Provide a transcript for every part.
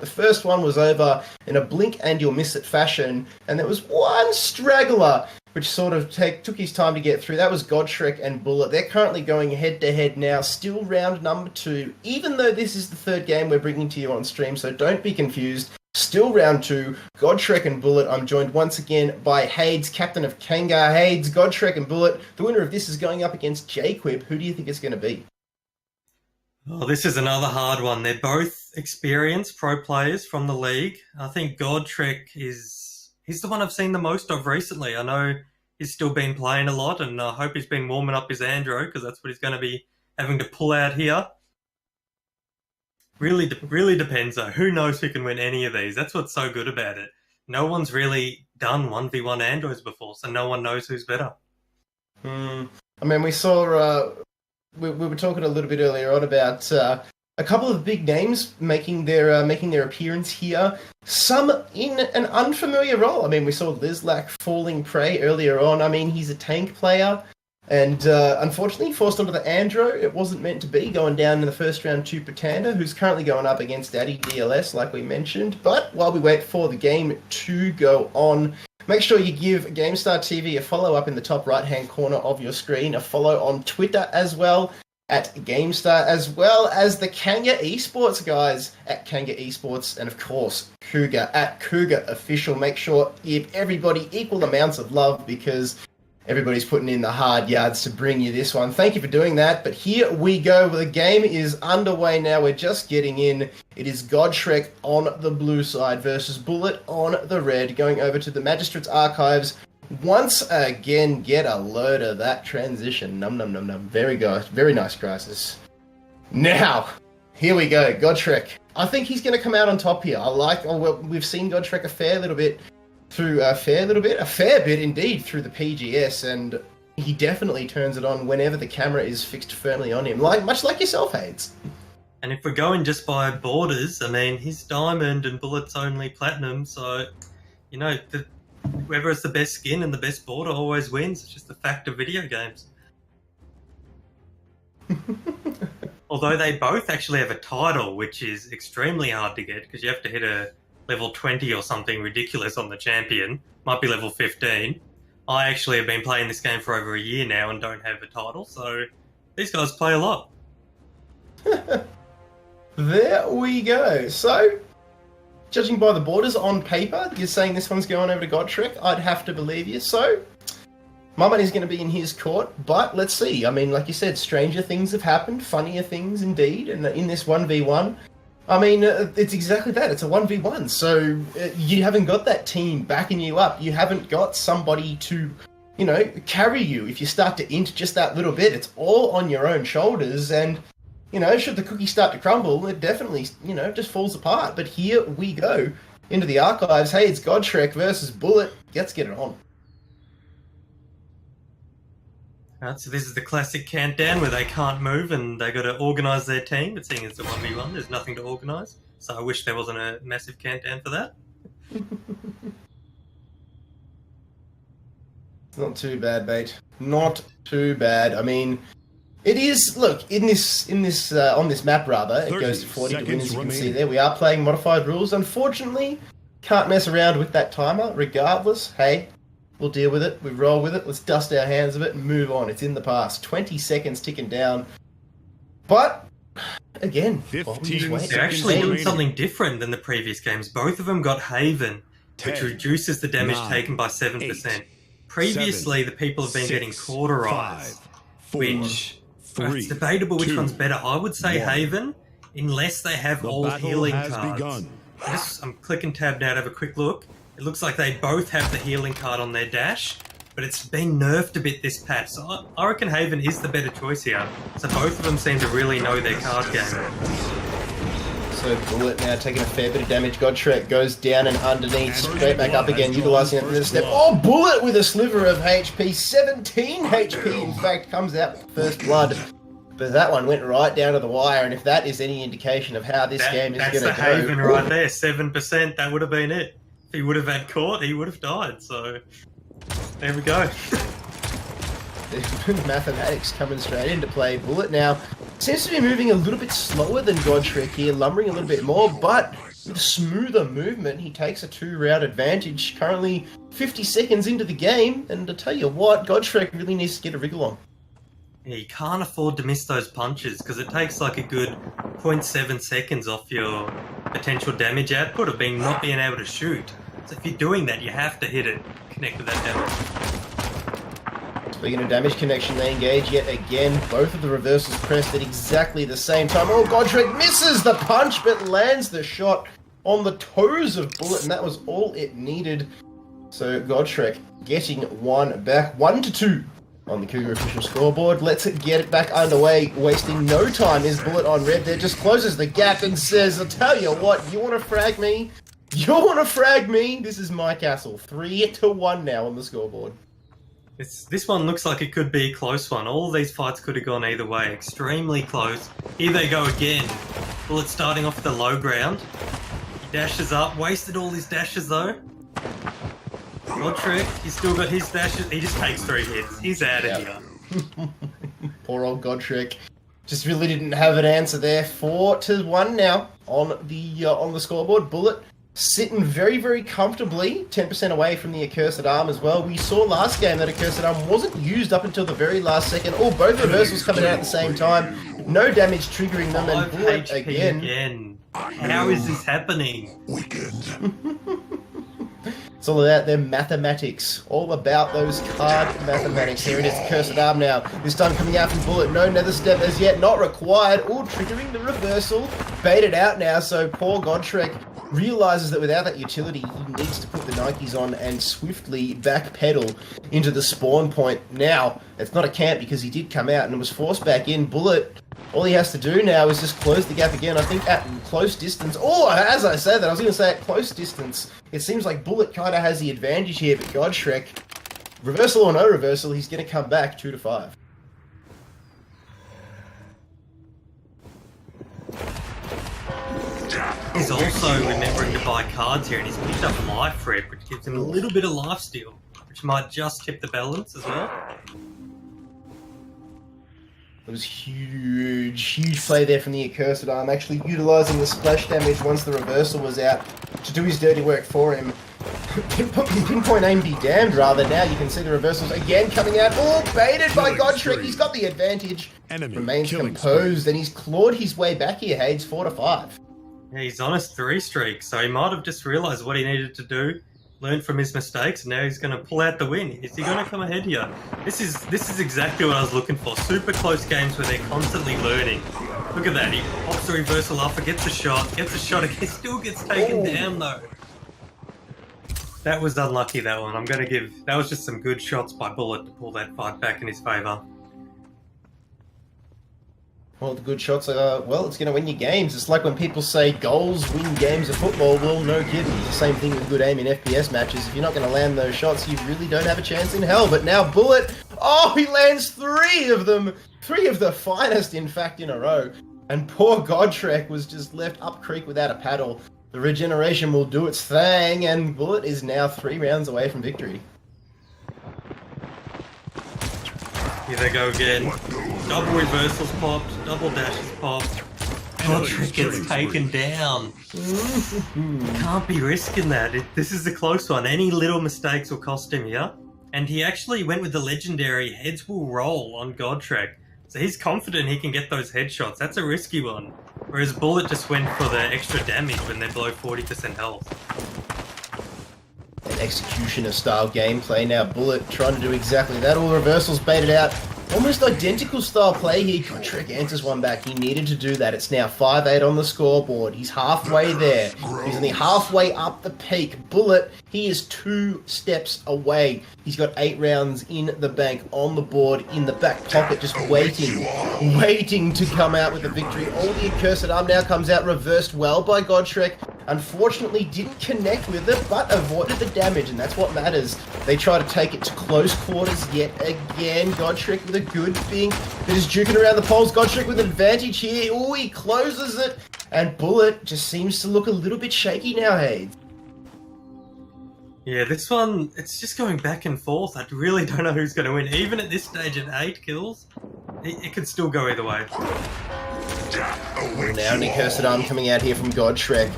first one was over in a blink and you'll miss it fashion, and there was one straggler which sort of took his time to get through. That was Godshrek and Bull3t. They're currently going head-to-head now, still round number 2, even though this is the third game we're bringing to you on stream, so don't be confused. Still round 2, Godshrek and Bull3t. I'm joined once again by Hades, captain of Kangar. Hades, Godshrek and Bull3t. The winner of this is going up against Jaquib. Who do you think it's going to be? Oh, this is another hard one. They're both experienced pro players from the league. I think Godshrek he's the one I've seen the most of recently. I know he's still been playing a lot, and I hope he's been warming up his Andro, because that's what he's going to be having to pull out here. Really depends, though. Who knows who can win any of these? That's what's so good about it. No one's really done 1v1 Andros before, so no one knows who's better. I mean, we saw... we were talking a little bit earlier on about a couple of big names making their appearance here. Some in an unfamiliar role. I mean, we saw Lizlak falling prey earlier on. I mean, he's a tank player, and unfortunately forced onto the Andro. It wasn't meant to be, going down in the first round to Patanda, who's currently going up against Daddy DLS, like we mentioned. But while we wait for the game to go on, make sure you give GameStar TV a follow up in the top right-hand corner of your screen, a follow on Twitter as well, at GameStar, as well as the Kanga Esports guys at Kanga Esports, and of course, Cougar at Cougar Official. Make sure you give everybody equal amounts of love, because everybody's putting in the hard yards to bring you this one. Thank you for doing that, but here we go. The game is underway now. We're just getting in. It is Godshrek on the blue side versus Bull3t on the red, going over to the Magistrate's Archives. Once again, get a load of that transition. Num num num num. Very good. Very nice, Crisis. Now, here we go. Godshrek. I think he's going to come out on top here. We've seen Godshrek a fair bit indeed through the PGS, and he definitely turns it on whenever the camera is fixed firmly on him, much like yourself, Hades. And if we're going just by borders, I mean, he's diamond and Bull3t's only platinum, so, you know, whoever has the best skin and the best border always wins. It's just a fact of video games. Although they both actually have a title, which is extremely hard to get, because you have to hit a level 20 or something ridiculous on the champion. Might be level 15. I actually have been playing this game for over a year now and don't have a title, so these guys play a lot. There we go. So, judging by the borders on paper, you're saying this one's going over to Godshrek. I'd have to believe you. So, my money's going to be in his court, but let's see. I mean, like you said, stranger things have happened, funnier things indeed, and in this 1v1, I mean, it's exactly that. It's a 1v1, so you haven't got that team backing you up. You haven't got somebody to, you know, carry you. If you start to int just that little bit, it's all on your own shoulders, and, you know, should the cookie start to crumble, it definitely, you know, just falls apart. But here we go into the archives. Hey, it's Godshrek versus Bull3t. Let's get it on. Right, so this is the classic countdown where they can't move and they got to organise their team, but seeing as it's a 1v1, there's nothing to organise. So I wish there wasn't a massive countdown for that. Not too bad, mate. Not too bad. I mean, it is, look, on this map rather, it goes to 40 to win, as you can see there. We are playing modified rules. Unfortunately, can't mess around with that timer. Regardless, hey, we'll deal with it. We roll with it. Let's dust our hands of it and move on. It's in the past. 20 seconds ticking down. But, again, they're actually doing something different than the previous games. Both of them got Haven, which reduces the damage taken by 7%. Previously, the people have been getting Cauterized, which it's debatable which one's better. I would say Haven, unless they have all healing cards. I'm clicking tab now to have a quick look. It looks like they both have the healing card on their dash, but it's been nerfed a bit this patch, so I reckon Haven is the better choice here. So both of them seem to really know their card game. So Bull3t now taking a fair bit of damage. Godshrek goes down and underneath, straight back up again, utilising it for the step. Oh, Bull3t with a sliver of HP, 17 HP in fact, comes out with first blood. But that one went right down to the wire, and if that is any indication of how this game is going to go... That's the Haven right there, 7%, that would have been it. If he would have had caught, he would have died, so there we go. Mathematics coming straight into play. Bull3t now seems to be moving a little bit slower than Godshrek here, lumbering a little bit more, but with smoother movement, he takes a 2-round advantage. Currently 50 seconds into the game, and I tell you what, Godshrek really needs to get a wriggle on. Yeah, you can't afford to miss those punches, because it takes like a good 0.7 seconds off your potential damage output of not being able to shoot. So if you're doing that, you have to hit it, connect with that damage. Speaking of damage connection, they engage yet again. Both of the reversals pressed at exactly the same time. Oh, Godshrek misses the punch, but lands the shot on the toes of Bull3t, and that was all it needed. So Godshrek getting one back, 1-2 on the Cougar official scoreboard. Let's get it back underway. Wasting no time is Bull3t on red there. Just closes the gap and says, I'll tell you what, you want to frag me? You want to frag me? This is my castle. 3-1 now on the scoreboard. This one looks like it could be a close one. All of these fights could have gone either way. Extremely close. Here they go again. Bull3t starting off the low ground. He dashes up. Wasted all his dashes though. Godshrek, he's still got his dashes. He just takes 3 hits. He's out of here. Poor old Godshrek. Just really didn't have an answer there. 4-1 now on the scoreboard. Bull3t sitting very, very comfortably, 10% away from the Accursed Arm as well. We saw last game that Accursed Arm wasn't used up until the very last second. Oh, both reversals coming out at the same time. No damage triggering them, and Bull3t again. How is this happening? It's all about their mathematics. All about those card mathematics. Here it is, Accursed Arm now. This time coming out from Bull3t. No nether step as yet, not required. Oh, triggering the reversal. Baited out now, so poor Godshrek realizes that without that utility, he needs to put the Nikes on and swiftly backpedal into the spawn point. Now, it's not a camp because he did come out and was forced back in. Bull3t, all he has to do now is just close the gap again. I think at close distance, as I said that, I was going to say at close distance, it seems like Bull3t kind of has the advantage here, but Godshrek, reversal or no reversal, he's going to come back 2-5. He's also remembering to buy cards here, and he's picked up Life Rep, which gives him a little bit of lifesteal, which might just tip the balance as well. It was huge play there from the Accursed Arm, actually utilising the splash damage once the reversal was out to do his dirty work for him. Pinpoint aim be damned, rather. Now you can see the reversals again coming out. Oh, baited by Godshrek. He's got the advantage. Remains composed, and he's clawed his way back here, Hades, 4-5. Yeah, he's on his 3 streak, so he might have just realised what he needed to do, learned from his mistakes, and now he's going to pull out the win. Is he going to come ahead here? This is exactly what I was looking for. Super close games where they're constantly learning. Look at that. He pops the reversal off, gets a shot again, still gets taken down though. That was unlucky, that one. That was just some good shots by Bull3t to pull that fight back in his favour. Well, the good shots are, it's going to win you games. It's like when people say goals win games of football. Well, no kidding. It's the same thing with good aim in FPS matches. If you're not going to land those shots, you really don't have a chance in hell. But now Bull3t, he lands 3 of them. 3 of the finest, in fact, in a row. And poor Godshrek was just left up creek without a paddle. The regeneration will do its thing, and Bull3t is now 3 rounds away from victory. Here they go again. Double reversals popped, double dashes popped. Godshrek gets taken down. Can't be risking that. This is a close one. Any little mistakes will cost him here. And he actually went with the legendary heads will roll on Godshrek. So he's confident he can get those headshots. That's a risky one. Whereas Bull3t just went for the extra damage when they're below 40% health. An executioner style gameplay. Now Bull3t trying to do exactly that. All reversals baited out. Almost identical style play here. Godshrek answers one back. He needed to do that. It's now 5-8 on the scoreboard. He's halfway there. He's only halfway up the peak. Bull3t, he is 2 steps away. He's got 8 rounds in the bank, on the board, in the back pocket, just waiting to come out with the victory. All the Accursed Arm now comes out reversed well by Godshrek. Unfortunately, didn't connect with it, but avoided the damage, and that's what matters. They try to take it to close quarters yet again. Godshrek with a good thing that is juking around the poles. Godshrek with an advantage here. Oh, he closes it, and Bull3t just seems to look a little bit shaky now, Hades. Yeah, this one, it's just going back and forth. I really don't know who's going to win. Even at this stage at 8 kills, it could still go either way. Now an Accursed Arm coming out here from Godshrek.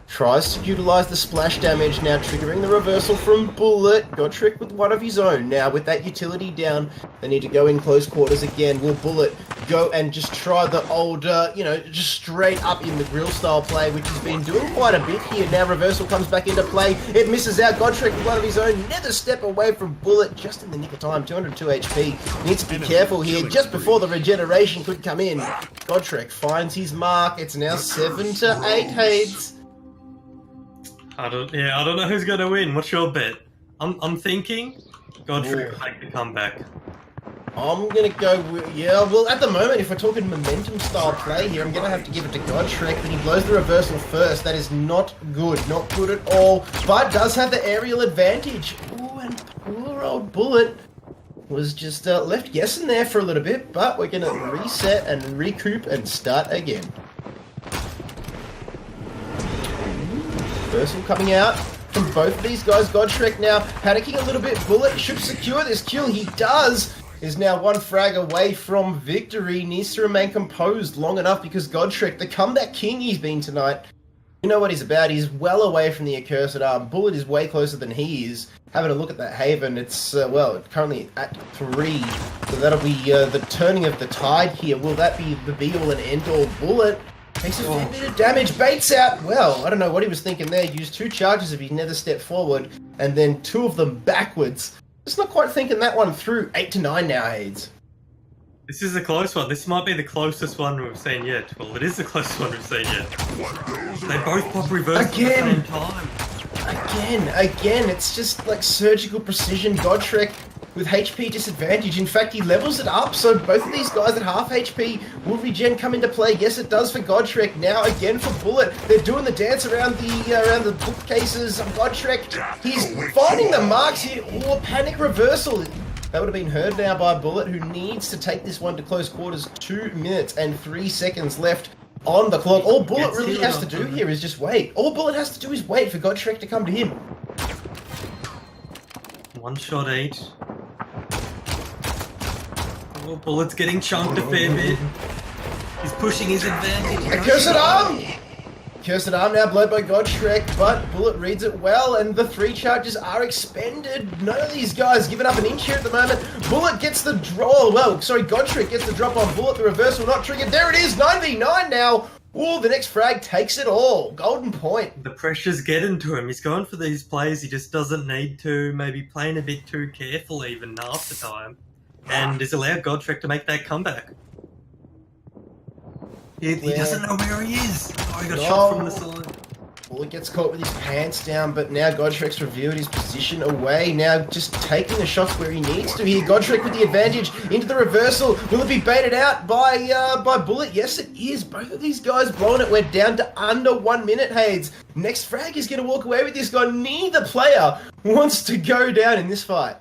Tries to utilize the splash damage, now triggering the reversal from Bullet. Godshrek with one of his own. Now with that utility down, they need to go in close quarters again. Will Bullet go and just try the old, just straight up in the grill style play, which he's been doing quite a bit here. Now reversal comes back into play. It misses out. Godshrek with one of his own. Another step away from Bullet, just in the nick of time. 202 HP. Needs to be careful here, just before the regeneration could come in. Godshrek finds his mark. It's now 7 to 8 Hades. I don't know who's gonna win. What's your bet? I'm thinking Godshrek will make the comeback. I'm gonna go with, well, at the moment, if we're talking momentum style play here, I'm gonna have to give it to Godshrek, but he blows the reversal first. That is not good at all, but does have the aerial advantage. Ooh, and poor old Bullet was just left guessing there for a little bit, but we're gonna reset and recoup and start again. Reversal coming out from both of these guys. Godshrek now panicking a little bit. Bullet should secure this kill. He does. Is now one frag away from victory. Needs to remain composed long enough because Godshrek, the comeback king he's been tonight, you know what he's about. He's well away from the accursed arm. Bullet is way closer than he is. Having a look at that Haven, it's, currently at 3. So that'll be the turning of the tide here. Will that be the be-all and end-all? Bullet takes a fair bit of damage, baits out. Well, I don't know what he was thinking there. Used 2 charges if he never stepped forward, and then 2 of them backwards. Just not quite thinking that one through. 8 to 9 now, Hades. This is a close one. This might be the closest one we've seen yet. Well, it is the closest one we've seen yet. They both pop reverse at the same time. Again, it's just like surgical precision. Godshrek with HP disadvantage. In fact, he levels it up, so both of these guys at half HP will regen come into play. Yes, it does for Godshrek. Now again for Bullet. They're doing the dance around the bookcases of Godshrek. He's finding the marks here. Oh, panic reversal. That would have been heard now by Bullet, who needs to take this one to close quarters. 2 minutes and 3 seconds left on the clock. All Bullet really has to do here is just wait. All Bullet has to do is wait for Godshrek to come to him. One shot each. Oh, Bullet's getting chunked a fair bit. He's pushing his advantage. Accursed arm! Accursed arm now blowed by Godshrek, but Bullet reads it well, and the 3 charges are expended. None of these guys giving up an inch here at the moment. Bullet gets the draw. Godshrek gets the drop on Bullet. The reversal not triggered. There it is, 9v9 now. Oh, the next frag takes it all. Golden point. The pressure's getting to him. He's going for these plays he just doesn't need to. Maybe playing a bit too careful even half the time. And is allowed Godshrek to make that comeback. He doesn't know where he is. Oh, he got shot from the side. Bullet gets caught with his pants down, but now Godshrek's revealed his position away. Now just taking the shots where he needs to here. Godshrek with the advantage into the reversal. Will it be baited out by Bullet? Yes, it is. Both of these guys blowing it. We're down to under 1 minute, Hades. Next frag is going to walk away with this guy. Neither player wants to go down in this fight.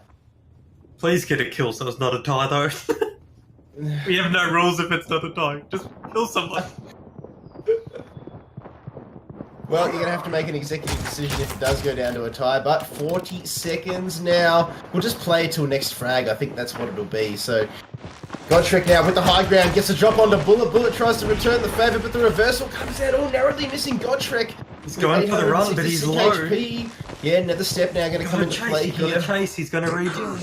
Please get a kill so it's not a tie, though. We have no rules if it's not a tie. Just kill someone. Well, you're going to have to make an executive decision if it does go down to a tie, but 40 seconds now. We'll just play till next frag. I think that's what it'll be. So, Godshrek now with the high ground, gets a drop onto Bullet. Bullet tries to return the favour, but the reversal comes out all narrowly missing Godshrek. He's going for the run, but he's low. HP. Yeah, another step now going to come into play here. Chase, he's going to rejoin.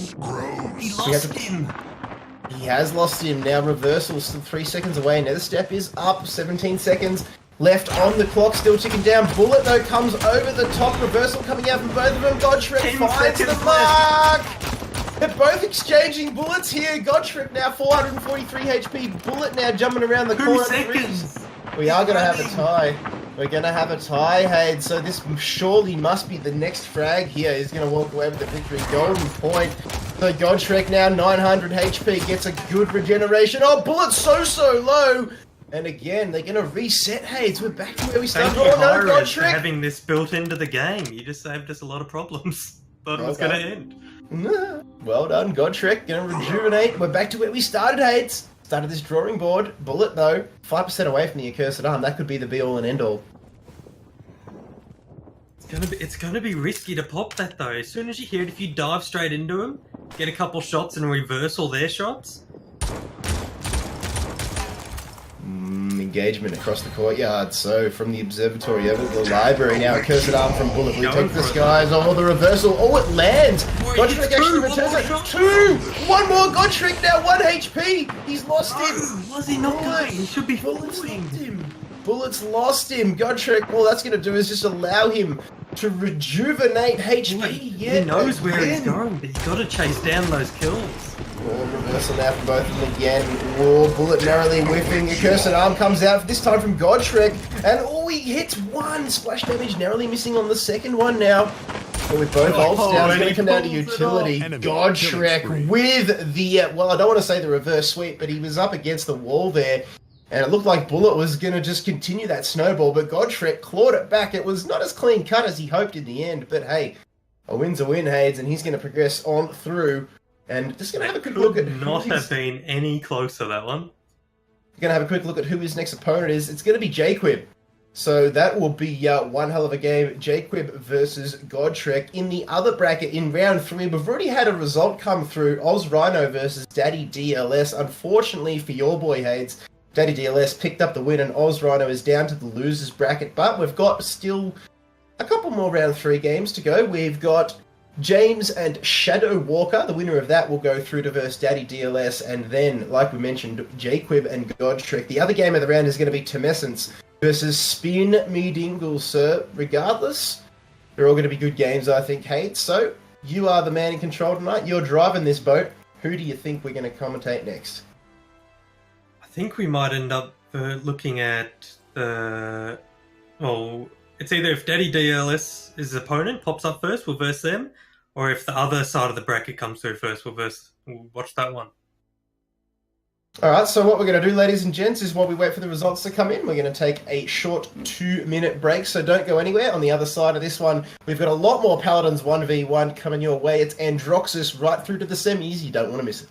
He lost him. He has lost him. Now reversal, still 3 seconds away. Another step is up, 17 seconds. Left on the clock, still ticking down. Bullet, though, comes over the top. Reversal coming out from both of them. Godshrek finds the mark! They're both exchanging bullets here. Godshrek now 443 HP. Bullet now jumping around the corner. 2 seconds! We are going to have a tie. We're going to have a tie, Hade. So this surely must be the next frag here. He's going to walk away with the victory. Golden point. So Godshrek now 900 HP. Gets a good regeneration. Oh, Bullet's so low. And again, they're going to reset Hades. We're back to where we started. Thank you, Godshrek, for having this built into the game. You just saved us a lot of problems. Thought it was going to end. Well done, Godshrek. Going to rejuvenate. We're back to where we started, Hades. Started this drawing board. Bullet, though, 5% away from the accursed arm. That could be the be-all and end-all. It's going to be risky to pop that, though. As soon as you hear it, if you dive straight into him, get a couple shots and reverse all their shots. engagement across the courtyard. So from the observatory over to the library, now a cursed arm from Bull3t takes the skies. Oh, the reversal. Oh, it lands. Godshrek actually returns it. 2! One more Godshrek now, 1 HP. He's lost him. Was he not going? He should be Bullets falling. lost him. Bullets lost him. Godshrek, all that's going to do is just allow him to rejuvenate HP. He knows where he's going, but he's got to chase down those kills. Oh, reversal now from both of them again. Oh, Bullet narrowly whiffing. A cursed arm comes out, this time from Godshrek. And he hits one. Splash damage narrowly missing on the second one now. But with both ults down, it's going to come down to utility. Godshrek with the, well, I don't want to say the reverse sweep, but he was up against the wall there. And it looked like Bullet was going to just continue that snowball, but Godshrek clawed it back. It was not as clean cut as he hoped in the end, but hey, a win's a win, Hades, and he's going to progress on through. And just going to have a quick look at not have been any closer, that one. We're going to have a quick look at who his next opponent is. It's going to be Jaquib. So that will be one hell of a game. Jaquib versus Godshrek. In the other bracket, in round 3, we've already had a result come through. Oz Rhino versus Daddy DLS. Unfortunately for your boy, Hades, Daddy DLS picked up the win and Oz Rhino is down to the losers bracket. But we've got still a couple more round 3 games to go. We've got James and Shadow Walker. The winner of that will go through to versus Daddy DLS, and then, like we mentioned, Jaquib and Godshrek. The other game of the round is going to be Temessence versus Spin Me Dingle, sir. Regardless, they're all going to be good games, I think, Hate. So, you are the man in control tonight. You're driving this boat. Who do you think we're going to commentate next? I think we might end up looking at the... Well, it's either if Daddy DLS is his opponent, pops up first, we'll verse them, or if the other side of the bracket comes through first, we'll watch that one. Alright, so what we're going to do, ladies and gents, is while we wait for the results to come in, we're going to take a short 2-minute break, so don't go anywhere. On the other side of this one, we've got a lot more Paladins 1v1 coming your way. It's Androxus right through to the semis. You don't want to miss it.